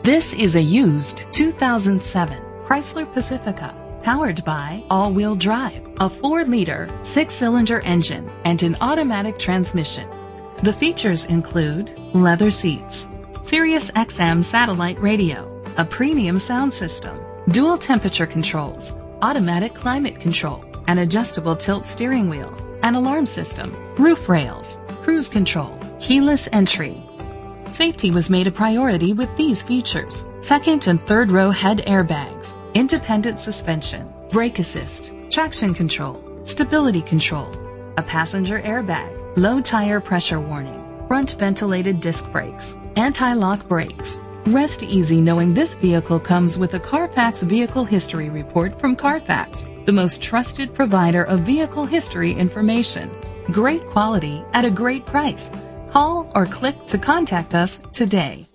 This is a used 2007 Chrysler Pacifica, powered by all-wheel drive, a 4-liter, 6-cylinder engine, and an automatic transmission. The features include leather seats, Sirius XM satellite radio, a premium sound system, dual temperature controls, automatic climate control, an adjustable tilt steering wheel, an alarm system, roof rails, cruise control, keyless entry. Safety was made a priority with these features: second and third row head airbags, independent suspension, brake assist, traction control, stability control, a passenger airbag, low tire pressure warning, front ventilated disc brakes, anti-lock brakes. Rest easy knowing this vehicle comes with a Carfax Vehicle History Report from Carfax, the most trusted provider of vehicle history information. Great quality at a great price. Call or click to contact us today.